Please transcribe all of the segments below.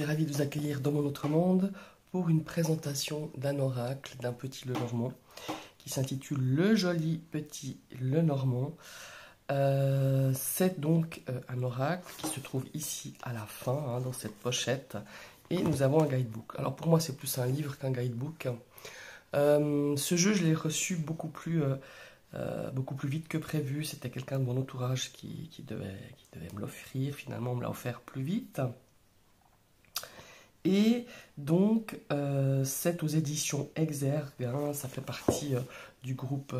suis ravi de vous accueillir dans mon autre monde pour une présentation d'un oracle d'un petit Lenormand qui s'intitule Le Joli Petit Lenormand. C'est donc un oracle qui se trouve ici à la fin, dans cette pochette, et nous avons un guidebook. Alors pour moi c'est plus un livre qu'un guidebook. Ce jeu je l'ai reçu beaucoup plus vite que prévu. C'était quelqu'un de mon entourage qui devait me l'offrir. Finalement on me l'a offert plus vite. Et donc, c'est aux éditions Exergue, ça fait partie du groupe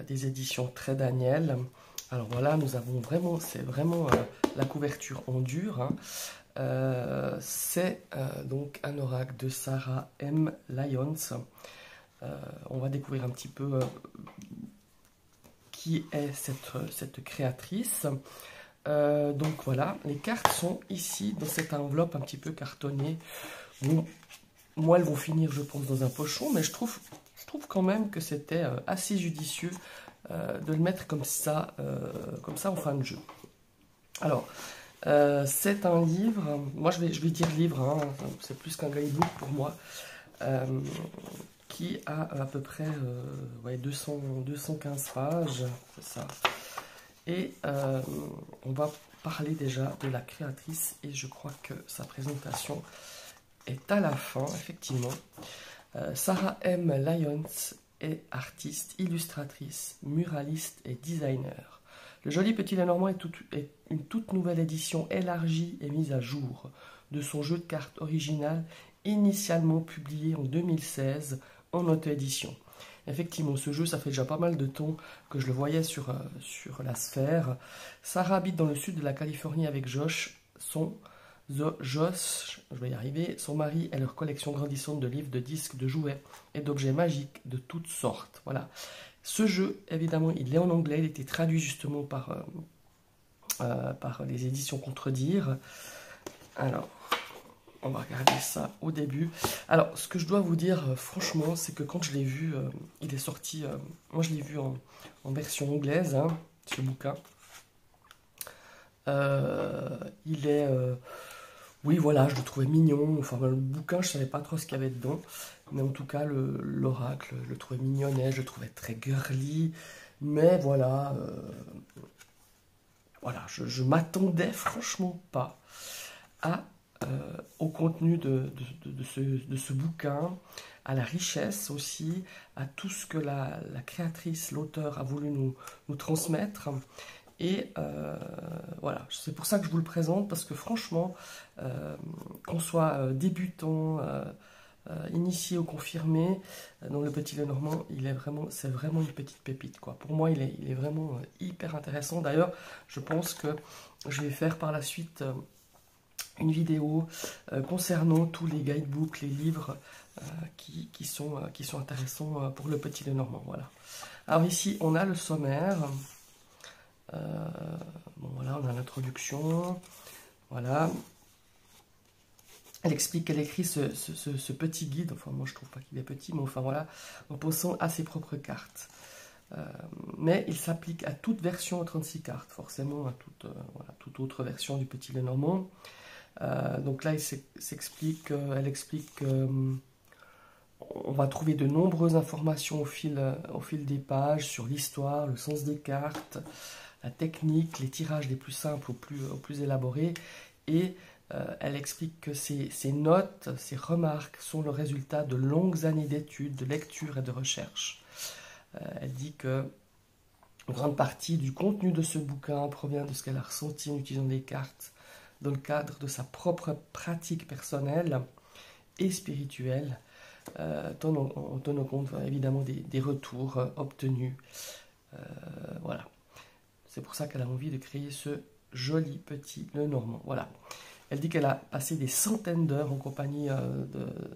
des éditions Très Daniel. Alors voilà, nous avons vraiment, c'est vraiment la couverture en dur. C'est donc un oracle de Sarah M. Lyons. On va découvrir un petit peu qui est cette créatrice. Donc voilà, les cartes sont ici dans cette enveloppe un petit peu cartonnée. Bon, moi, elles vont finir, je pense, dans un pochon, mais je trouve quand même que c'était assez judicieux de le mettre comme ça en fin de jeu. Alors, c'est un livre, moi je vais dire livre, c'est plus qu'un guidebook pour moi, qui a à peu près 215 pages, c'est ça. Et on va parler déjà de la créatrice et je crois que sa présentation est à la fin, effectivement. Sarah M. Lyons est artiste, illustratrice, muraliste et designer. Le Joli Petit Lenormand est une toute nouvelle édition élargie et mise à jour de son jeu de cartes original initialement publié en 2016 en auto-édition. Effectivement, ce jeu, ça fait déjà pas mal de temps que je le voyais sur la sphère. Sarah habite dans le sud de la Californie avec Josh, je vais y arriver. Son mari et leur collection grandissante de livres, de disques, de jouets et d'objets magiques de toutes sortes. Voilà. Ce jeu, évidemment, il est en anglais. Il était traduit justement par les éditions Contredire. Alors, on va regarder ça au début. Alors, ce que je dois vous dire, franchement, c'est que quand je l'ai vu, il est sorti... moi, je l'ai vu en version anglaise, ce bouquin. Il est... oui, voilà, je le trouvais mignon. Enfin, le bouquin, je ne savais pas trop ce qu'il y avait dedans. Mais en tout cas, l'oracle, je le trouvais mignonnet, je le trouvais très girly. Mais voilà, je m'attendais franchement pas au contenu de ce bouquin, à la richesse aussi, à tout ce que la créatrice, l'auteur a voulu nous transmettre. Et voilà, c'est pour ça que je vous le présente, parce que franchement, qu'on soit débutant, initié ou confirmé, dans le Petit Lenormand, c'est vraiment une petite pépite, quoi. Pour moi, il est vraiment hyper intéressant. D'ailleurs, je pense que je vais faire par la suite une vidéo concernant tous les guidebooks, les livres qui sont intéressants pour le Petit Lenormand. Voilà. Alors ici, on a le sommaire. Bon, voilà, on a l'introduction. Voilà. Elle explique qu'elle écrit ce petit guide. Enfin, moi, je trouve pas qu'il est petit, mais enfin, voilà, en pensant à ses propres cartes. Mais il s'applique à toute version à 36 cartes, forcément à toute autre version du Petit Lenormand. Donc là, elle explique qu'on va trouver de nombreuses informations au fil des pages sur l'histoire, le sens des cartes, la technique, les tirages les plus simples aux plus élaborés. Et elle explique que ces notes, ces remarques sont le résultat de longues années d'études, de lecture et de recherche. Elle dit que une grande partie du contenu de ce bouquin provient de ce qu'elle a ressenti en utilisant des cartes dans le cadre de sa propre pratique personnelle et spirituelle, en tenant compte évidemment des retours obtenus. Voilà. C'est pour ça qu'elle a envie de créer ce Joli Petit Lenormand. Voilà. Elle dit qu'elle a passé des centaines d'heures en compagnie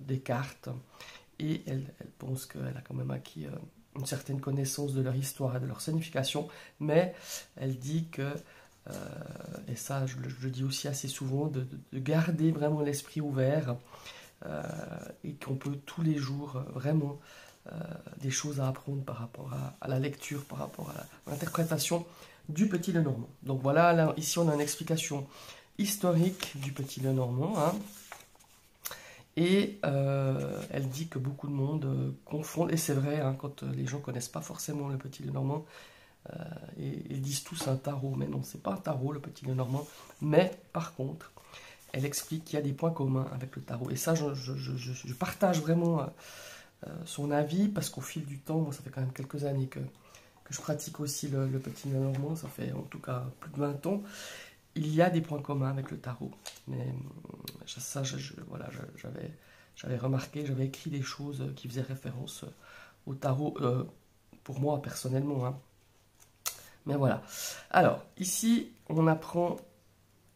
des cartes et elle pense qu'elle a quand même acquis une certaine connaissance de leur histoire et de leur signification, mais elle dit que, et ça je le dis aussi assez souvent, de garder vraiment l'esprit ouvert et qu'on peut tous les jours vraiment des choses à apprendre par rapport à la lecture, par rapport à l'interprétation du Petit Lenormand. Donc voilà, là, ici on a une explication historique du Petit Lenormand. Et elle dit que beaucoup de monde confondent, et c'est vrai, hein, quand les gens ne connaissent pas forcément le Petit Lenormand, et ils disent tous un tarot, mais non, c'est pas un tarot le Petit Lenormand, mais par contre, elle explique qu'il y a des points communs avec le tarot, et ça je partage vraiment son avis, parce qu'au fil du temps, moi ça fait quand même quelques années que je pratique aussi le Petit Lenormand, ça fait en tout cas plus de 20 ans, il y a des points communs avec le tarot, mais ça voilà, j'avais remarqué, j'avais écrit des choses qui faisaient référence au tarot, pour moi personnellement, hein. Mais voilà. Alors, ici, on apprend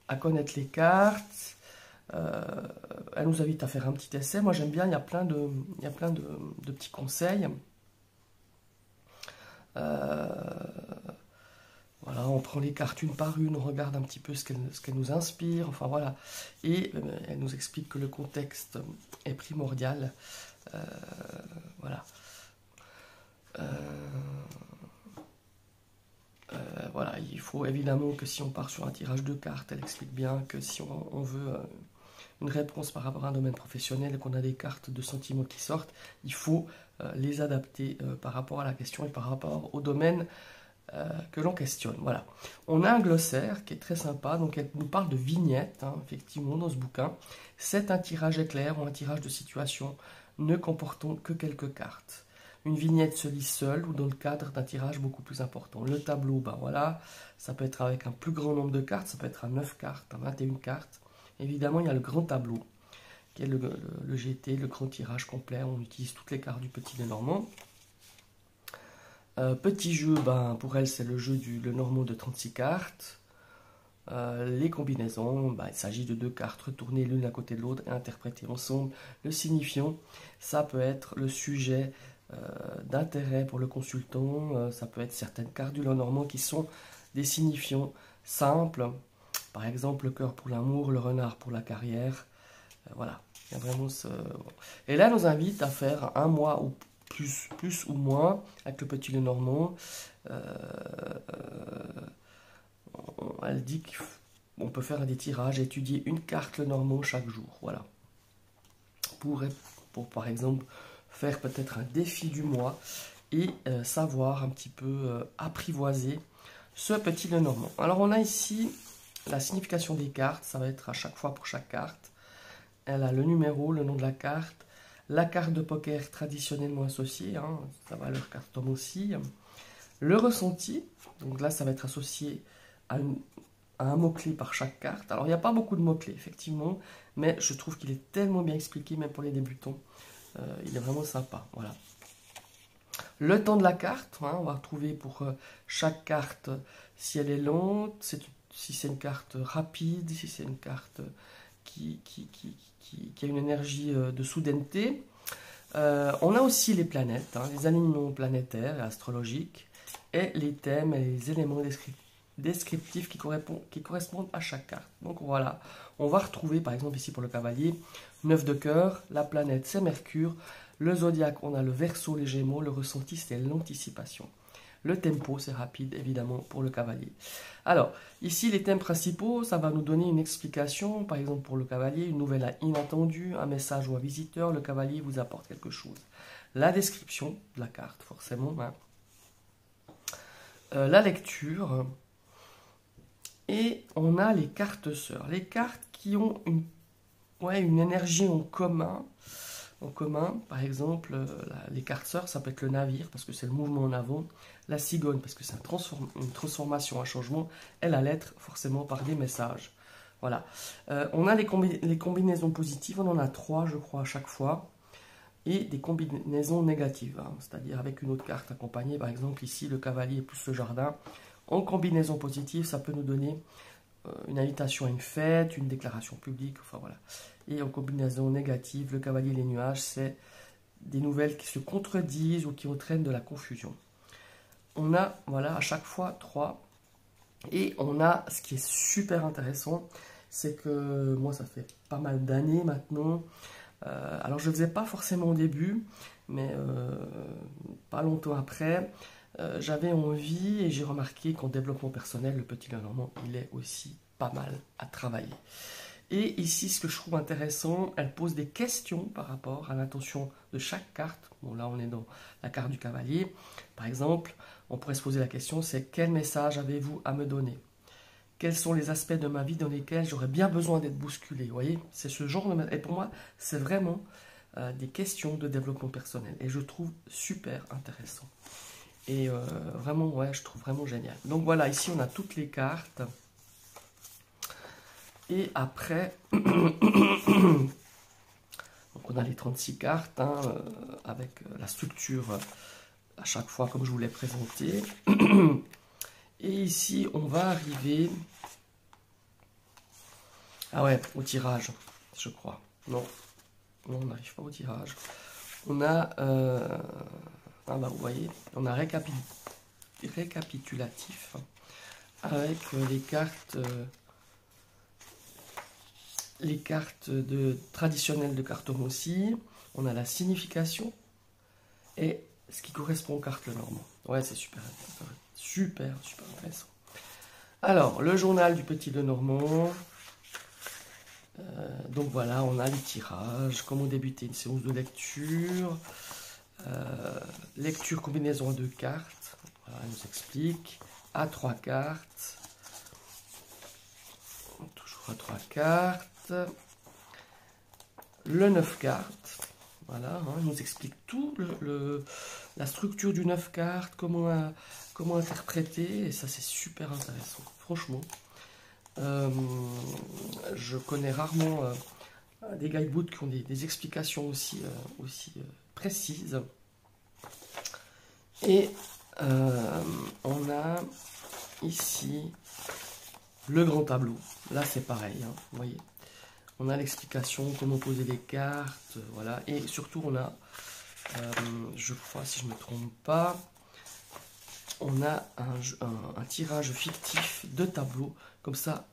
à connaître les cartes. Elle nous invite à faire un petit essai. Moi, j'aime bien, il y a plein de petits conseils. Voilà, on prend les cartes une par une, on regarde un petit peu ce qu'elles nous inspirent. Enfin, voilà. Et elle nous explique que le contexte est primordial. Voilà. Voilà, il faut évidemment que si on part sur un tirage de cartes, elle explique bien que si on veut une réponse par rapport à un domaine professionnel et qu'on a des cartes de sentiments qui sortent, il faut les adapter par rapport à la question et par rapport au domaine que l'on questionne. Voilà. On a un glossaire qui est très sympa, donc elle nous parle de vignettes, hein, effectivement, dans ce bouquin. C'est un tirage éclair ou un tirage de situation ne comportant que quelques cartes. Une vignette se lit seule ou dans le cadre d'un tirage beaucoup plus important. Le tableau, ben voilà, ça peut être avec un plus grand nombre de cartes, ça peut être à 9 cartes, à 21 cartes. Évidemment, il y a le grand tableau, qui est le GT, le grand tirage complet. On utilise toutes les cartes du Petit Lenormand. Petit jeu, ben, pour elle, c'est le jeu du Lenormand de 36 cartes. Les combinaisons, ben, il s'agit de 2 cartes retournées l'une à côté de l'autre et interprétées ensemble. Le signifiant, ça peut être le sujet d'intérêt pour le consultant, ça peut être certaines cartes du Lenormand qui sont des signifiants simples, par exemple le cœur pour l'amour, le renard pour la carrière, voilà, il y a vraiment ce... Et là, elle nous invite à faire un mois ou plus ou moins avec le Petit Lenormand. Elle dit qu'on peut faire des tirages, étudier une carte Lenormand chaque jour, voilà, pour par exemple faire peut-être un défi du mois et savoir un petit peu apprivoiser ce Petit Lenormand. Alors on a ici la signification des cartes, ça va être à chaque fois pour chaque carte. Elle a le numéro, le nom de la carte de poker traditionnellement associée, hein, sa valeur carton aussi. Le ressenti, donc là ça va être associé à un mot-clé par chaque carte. Alors il n'y a pas beaucoup de mots-clés effectivement, mais je trouve qu'il est tellement bien expliqué, même pour les débutants. Il est vraiment sympa, voilà. Le temps de la carte, hein, on va retrouver pour chaque carte si elle est lente, si c'est une carte rapide, si c'est une carte qui a une énergie de soudaineté. On a aussi les planètes, hein, les alignements planétaires et astrologiques, et les thèmes et les éléments descriptifs qui correspondent à chaque carte. Donc voilà, on va retrouver par exemple ici pour le cavalier, 9 de cœur, la planète c'est Mercure, le zodiaque on a le Verseau, les Gémeaux, le ressenti c'est l'anticipation. Le tempo c'est rapide évidemment pour le cavalier. Alors ici les thèmes principaux, ça va nous donner une explication, par exemple pour le cavalier, une nouvelle inattendue, un message ou un visiteur, le cavalier vous apporte quelque chose. La description de la carte forcément, hein. La lecture. Et on a les cartes sœurs, les cartes qui ont une énergie en commun. Par exemple, les cartes sœurs, ça peut être le navire, parce que c'est le mouvement en avant, la cigogne, parce que c'est une transformation, un changement, et la lettre, forcément, par des messages. Voilà. On a les combinaisons positives, on en a 3, je crois, à chaque fois, et des combinaisons négatives, hein, c'est-à-dire avec une autre carte accompagnée, par exemple, ici, le cavalier plus le jardin. En combinaison positive, ça peut nous donner une invitation à une fête, une déclaration publique, enfin voilà. Et en combinaison négative, le cavalier et les nuages, c'est des nouvelles qui se contredisent ou qui entraînent de la confusion. On a, voilà, à chaque fois 3. Et on a, ce qui est super intéressant, c'est que moi, ça fait pas mal d'années maintenant. Alors, je ne le faisais pas forcément au début, mais pas longtemps après, j'avais envie et j'ai remarqué qu'en développement personnel, le Petit Lenormand, il est aussi pas mal à travailler. Et ici, ce que je trouve intéressant, elle pose des questions par rapport à l'intention de chaque carte. Bon, là, on est dans la carte du cavalier. Par exemple, on pourrait se poser la question, c'est quel message avez-vous à me donner? Quels sont les aspects de ma vie dans lesquels j'aurais bien besoin d'être bousculé? Vous voyez, c'est ce genre de... Et pour moi, c'est vraiment des questions de développement personnel. Et je trouve super intéressant. Et vraiment, ouais, je trouve vraiment génial. Donc voilà, ici, on a toutes les cartes. Et après, donc on a les 36 cartes, hein, avec la structure à chaque fois comme je vous l'ai présenté. Et ici, on va arriver... Ah ouais, au tirage, je crois. Non, non, on n'arrive pas au tirage. On a... ah bah vous voyez, on a récapitulatif avec les cartes traditionnelles de Carteron aussi. On a la signification et ce qui correspond aux cartes Lenormand. Ouais, c'est super intéressant. Alors, le journal du petit Lenormand. Donc voilà, on a les tirages, comment débuter une séance de lecture, lecture combinaison à 2 cartes, voilà, elle nous explique, à 3 cartes, toujours à 3 cartes, le 9 cartes, voilà, hein, elle nous explique tout la structure du 9 cartes, comment interpréter, et ça c'est super intéressant, franchement. Je connais rarement des guidebooks qui ont des explications aussi précises. Et on a ici le grand tableau. Là c'est pareil, hein, vous voyez. On a l'explication, comment poser les cartes, voilà. Et surtout on a, je crois si je ne me trompe pas, on a un tirage fictif de tableau, comme ça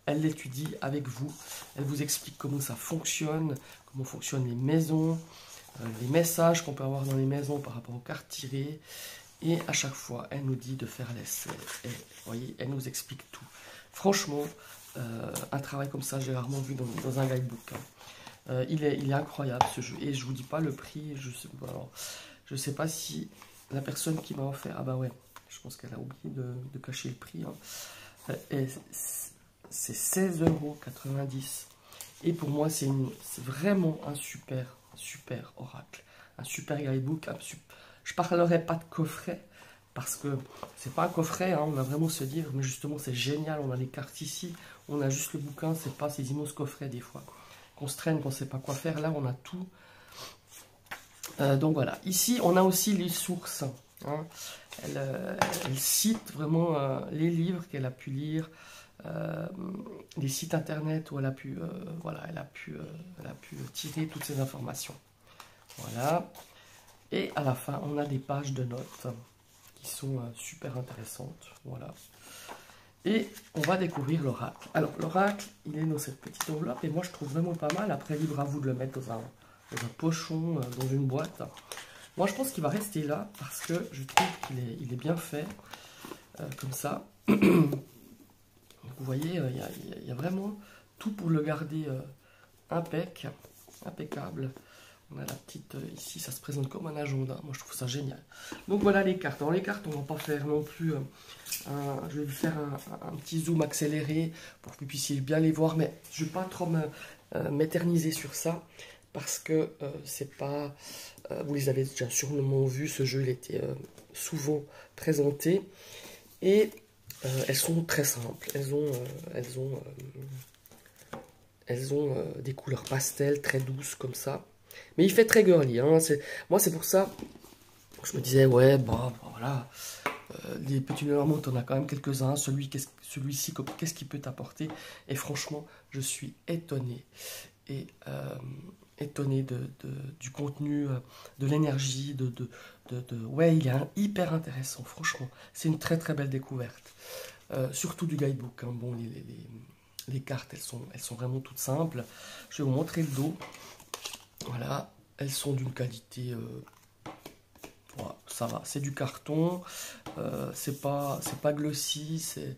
elle l'étudie avec vous, elle vous explique comment ça fonctionne, comment fonctionnent les maisons, les messages qu'on peut avoir dans les maisons par rapport aux cartes tirées, et à chaque fois elle nous dit de faire l'essai, et vous voyez, elle nous explique tout. Franchement, un travail comme ça, j'ai rarement vu dans un guidebook, hein. Il est incroyable ce jeu, et je vous dis pas le prix, je sais pas si la personne qui m'a offert, ah bah ouais, je pense qu'elle a oublié de cacher le prix, hein. C'est 16,90 €. Et pour moi, c'est vraiment un super oracle. Un super guidebook. Je ne parlerai pas de coffret, parce que c'est pas un coffret, hein, on a vraiment ce livre, mais justement, c'est génial. On a les cartes ici, on a juste le bouquin, c'est pas ces immenses coffrets des fois. Qu'on se traîne, qu'on ne sait pas quoi faire. Là, on a tout. Donc voilà. Ici, on a aussi les sources, hein. Elle cite vraiment les livres qu'elle a pu lire, les sites internet où elle a pu, voilà, elle a pu tirer toutes ces informations. Voilà. Et à la fin, on a des pages de notes qui sont super intéressantes. Voilà. Et on va découvrir l'oracle. Alors, l'oracle, il est dans cette petite enveloppe et moi, je trouve vraiment pas mal. Après, libre à vous de le mettre dans un pochon, dans une boîte. Moi, je pense qu'il va rester là parce que je trouve qu'il est bien fait, comme ça. Vous voyez, il y a vraiment tout pour le garder impeccable. On a la petite, ici, ça se présente comme un agenda. Moi, je trouve ça génial. Donc, voilà les cartes. Alors, les cartes, on ne va pas faire non plus... je vais vous faire un petit zoom accéléré pour que vous puissiez bien les voir. Mais je ne vais pas trop m'éterniser sur ça parce que c'est pas... vous les avez déjà sûrement vus. Ce jeu, il était souvent présenté. Et... elles sont très simples, elles ont des couleurs pastel très douces comme ça. Mais il fait très girly, hein. Moi c'est pour ça que je me disais, ouais, bah voilà, les petits Lenormand, on a quand même quelques-uns. Celui-ci, qu'est-ce qu'il peut t'apporter? Et franchement, je suis étonné. Et étonné du contenu, de l'énergie, ouais, il est hyper intéressant, franchement. C'est une très très belle découverte. Surtout du guidebook, hein. Bon, les cartes, elles sont vraiment toutes simples. Je vais vous montrer le dos. Voilà, elles sont d'une qualité... voilà, ça va, c'est du carton. C'est pas glossy, c'est...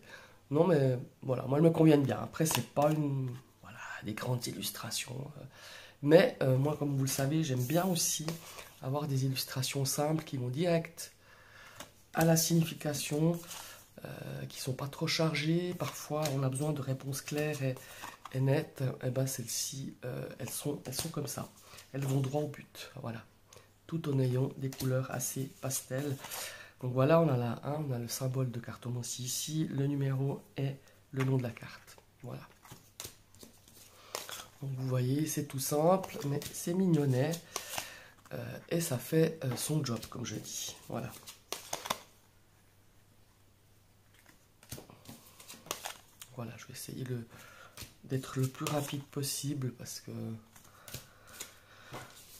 Non, mais voilà, moi, elles me conviennent bien. Après, c'est pas une des grandes illustrations. Mais moi, comme vous le savez, j'aime bien aussi avoir des illustrations simples qui vont direct à la signification, qui ne sont pas trop chargées. Parfois, on a besoin de réponses claires et nettes. Et ben celles-ci, elles sont comme ça. Elles vont droit au but. Voilà. Tout en ayant des couleurs assez pastel. Donc voilà, on a la 1, on a le symbole de cartomancie ici, le numéro et le nom de la carte. Voilà. Donc vous voyez, c'est tout simple, mais c'est mignonnet. Et ça fait son job, comme je dis. Voilà. Voilà, je vais essayer d'être le plus rapide possible parce que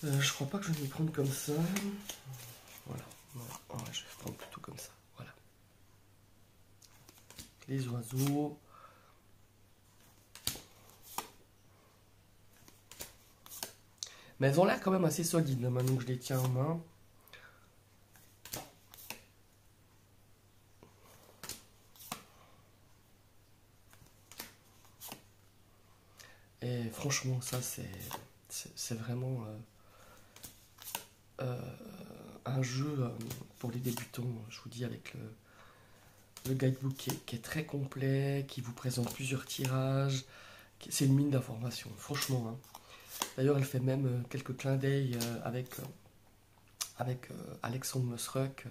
je crois pas que je vais m'y prendre comme ça. Voilà. Ouais, je vais prendre plutôt comme ça. Voilà. Les oiseaux. Mais elles ont l'air quand même assez solides là, maintenant que je les tiens en main. Et franchement, ça c'est vraiment un jeu pour les débutants, je vous dis, avec le guidebook qui est très complet, qui vous présente plusieurs tirages. C'est une mine d'informations, franchement. Hein. D'ailleurs, elle fait même quelques clins d'œil avec Alexandre Mosruck.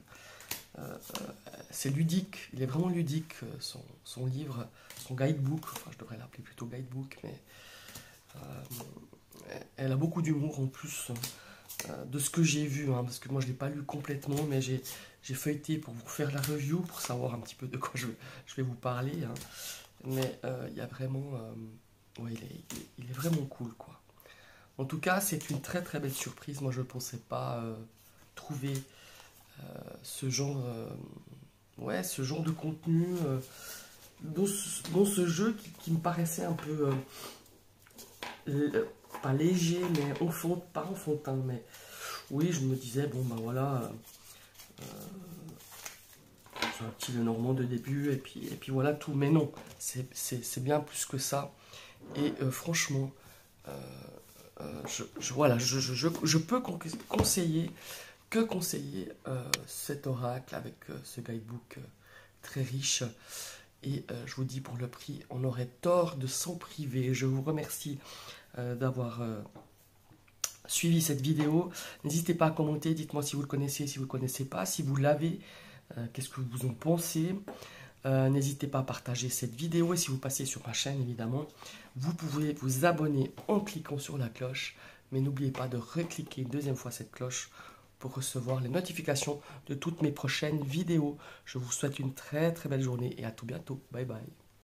C'est ludique, il est vraiment ludique, son livre, son guidebook, enfin je devrais l'appeler plutôt guidebook, mais elle a beaucoup d'humour en plus de ce que j'ai vu, hein, parce que moi je ne l'ai pas lu complètement, mais j'ai feuilleté pour vous faire la review, pour savoir un petit peu de quoi je vais vous parler. Hein. Mais il y a vraiment... ouais, il est vraiment cool, quoi. En tout cas, c'est une très très belle surprise. Moi, je ne pensais pas trouver ce genre, ouais, ce genre de contenu dans ce jeu qui me paraissait un peu pas léger, mais pas enfantin. Mais oui, je me disais, bon ben voilà, c'est un petit Lenormand de début, et puis voilà tout. Mais non, c'est bien plus que ça. Et franchement, voilà, je peux conseiller cet oracle avec ce guidebook très riche. Et je vous dis, pour le prix, on aurait tort de s'en priver. Je vous remercie d'avoir suivi cette vidéo. N'hésitez pas à commenter, dites-moi si vous le connaissez, si vous ne le connaissez pas. Si vous l'avez, qu'est-ce que vous en pensez? N'hésitez pas à partager cette vidéo. Et si vous passez sur ma chaîne, évidemment, vous pouvez vous abonner en cliquant sur la cloche. Mais n'oubliez pas de recliquer une deuxième fois cette cloche pour recevoir les notifications de toutes mes prochaines vidéos. Je vous souhaite une très très belle journée et à tout bientôt. Bye bye.